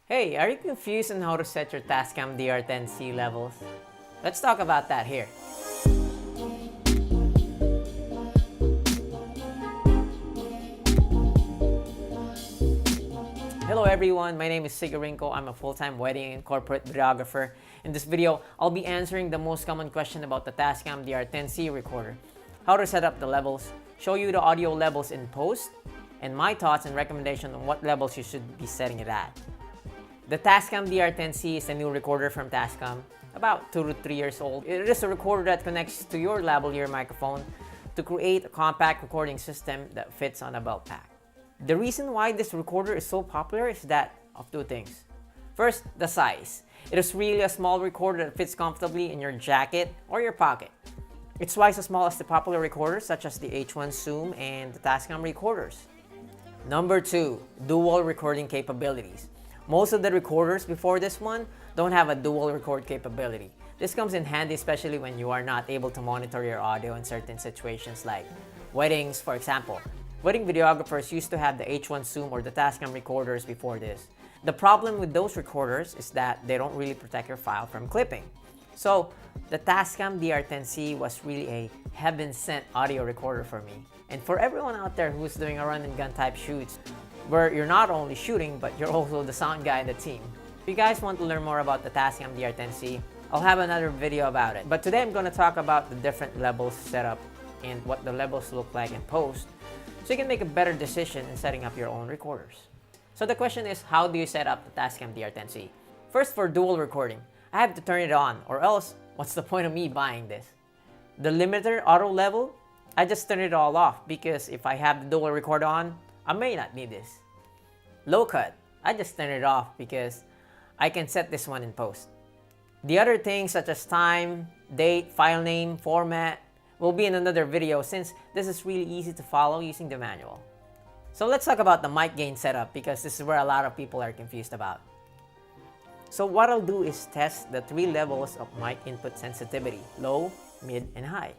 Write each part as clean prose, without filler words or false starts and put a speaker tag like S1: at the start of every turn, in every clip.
S1: Hey, are you confused on how to set your Tascam DR10C levels? Let's talk about that here. Hello everyone, my name is Sigarinko. I'm a full-time wedding and corporate videographer. In this video, I'll be answering the most common question about the Tascam DR10C recorder. How to set up the levels, show you the audio levels in post, and my thoughts and recommendation on what levels you should be setting it at. The Tascam DR10C is a new recorder from Tascam, about 2 to 3 years old. It is a recorder that connects to your lavalier microphone to create a compact recording system that fits on a belt pack. The reason why this recorder is so popular is that of two things. First, the size. It is really a small recorder that fits comfortably in your jacket or your pocket. It's twice as small as the popular recorders such as the H1 Zoom and the Tascam recorders. Number 2, dual recording capabilities. Most of the recorders before this one don't have a dual record capability. This comes in handy especially when you are not able to monitor your audio in certain situations like weddings, for example. Wedding videographers used to have the H1 Zoom or the Tascam recorders before this. The problem with those recorders is that they don't really protect your file from clipping. So the Tascam DR10C was really a heaven-sent audio recorder for me. And for everyone out there who's doing a run-and-gun type shoots, where you're not only shooting, but you're also the sound guy in the team. If you guys want to learn more about the Tascam DR10C, I'll have another video about it. But today I'm going to talk about the different levels set up and what the levels look like in post, so you can make a better decision in setting up your own recorders. So the question is, how do you set up the Tascam DR10C? First, for dual recording, I have to turn it on, or else what's the point of me buying this? The limiter auto level, I just turn it all off because if I have the dual record on, I may not need this. Low cut, I just turn it off because I can set this one in post. The other things such as time, date, file name, format will be in another video since this is really easy to follow using the manual. So let's talk about the mic gain setup because this is where a lot of people are confused about. So what I'll do is test the 3 levels of mic input sensitivity, low, mid, and high.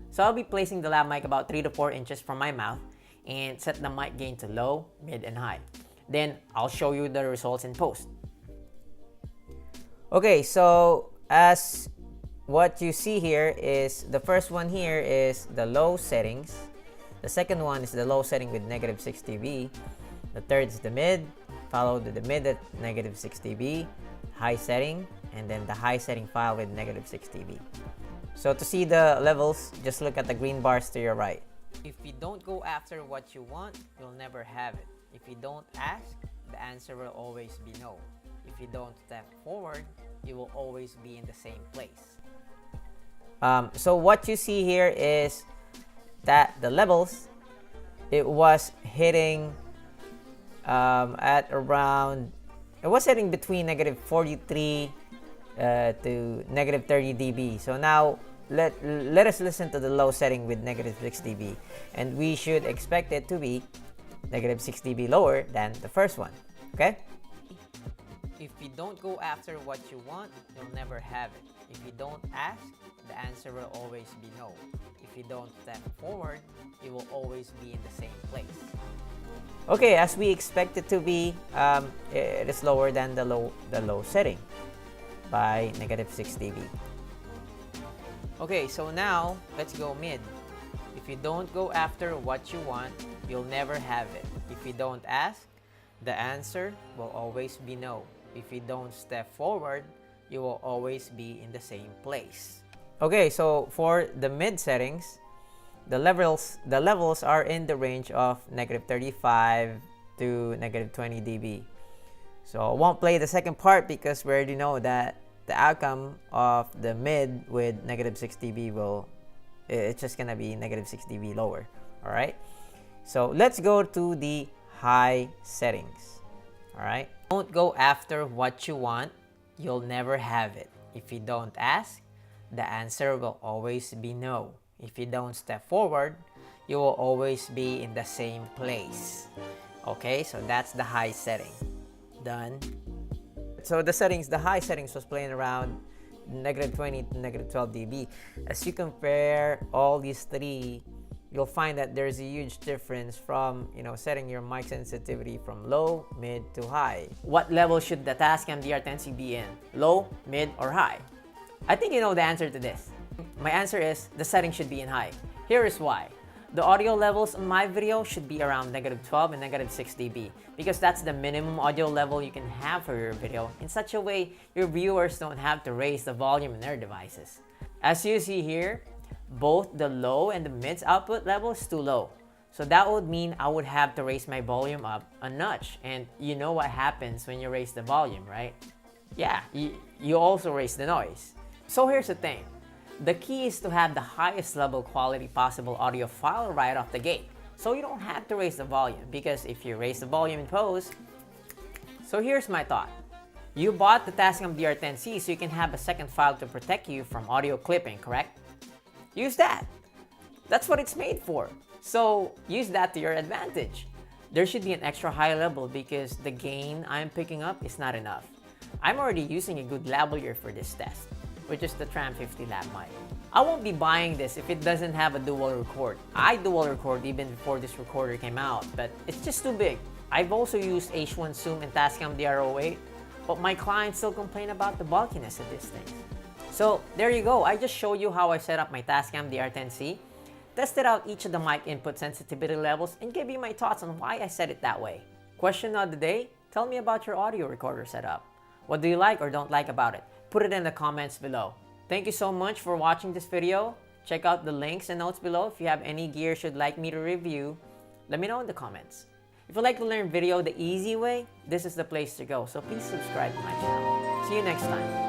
S1: So I'll be placing the lav mic about 3 to 4 inches from my mouth and set the mic gain to low, mid, and high. Then I'll show you the results in post. Okay, so as what you see here is the first one here is the low settings. The second one is the low setting with negative 6 dB. The third is the mid, followed with the mid at negative 6 dB, high setting, and then the high setting file with negative 6 dB. So to see the levels, just look at the green bars to your right. If you don't go after what you want, you'll never have it. If you don't ask, the answer will always be no. If you don't step forward, you will always be in the same place. So what you see here is that the levels, it was hitting at around, it was hitting between negative 43 to negative 30 dB. So now let us listen to the low setting with negative 6 dB, and we should expect it to be negative 6 dB lower than the first one. Okay? If you don't go after what you want, you'll never have it. If you don't ask, the answer will always be no. If you don't step forward, you will always be in the same place. Okay, as we expect it to be, it is lower than the low setting by negative 6 dB. Okay, so now let's go mid. If you don't go after what you want, you'll never have it. If you don't ask, the answer will always be no. If you don't step forward, you will always be in the same place. Okay, so for the mid settings, the levels are in the range of negative 35 to negative 20 dB. So I won't play the second part because we already know that the outcome of the mid with negative 6 dB it's just gonna be negative 6 dB lower. Alright, so let's go to the high settings. Alright, don't go after what you want, you'll never have it. If you don't ask, the answer will always be no. If you don't step forward, you will always be in the same place. Okay, so that's the high setting. Done. So the high settings was playing around negative 20 to negative 12 dB. As you compare all these 3 you'll find that there's a huge difference from, setting your mic sensitivity from low, mid to high. What level should the Tascam DR10C be in? Low, mid, or high? I think you know the answer to this. My answer is the setting should be in high. Here is why. The audio levels on my video should be around -12 and -6 dB because that's the minimum audio level you can have for your video. In such a way, your viewers don't have to raise the volume in their devices. As you see here, both the low and the mid's output level is too low. So that would mean I would have to raise my volume up a notch. And you know what happens when you raise the volume, right? Yeah, you also raise the noise. So here's the thing. The key is to have the highest level quality possible audio file right off the gate. So you don't have to raise the volume, because if you raise the volume in post... So here's my thought. You bought the Tascam DR10C so you can have a second file to protect you from audio clipping, correct? Use that. That's what it's made for. So use that to your advantage. There should be an extra high level because the gain I'm picking up is not enough. I'm already using a good lavalier for this test, which is the Tram 50 Lab mic. I won't be buying this if it doesn't have a dual record. I dual record even before this recorder came out, but it's just too big. I've also used H1 Zoom and Tascam DR08, but my clients still complain about the bulkiness of this thing. So there you go. I just showed you how I set up my Tascam DR10C, tested out each of the mic input sensitivity levels, and gave you my thoughts on why I set it that way. Question of the day: tell me about your audio recorder setup. What do you like or don't like about it? Put it in the comments below. Thank you so much for watching this video. Check out the links and notes below. If you have any gear you'd like me to review, let me know in the comments. If you'd like to learn video the easy way, this is the place to go. So please subscribe to my channel. See you next time.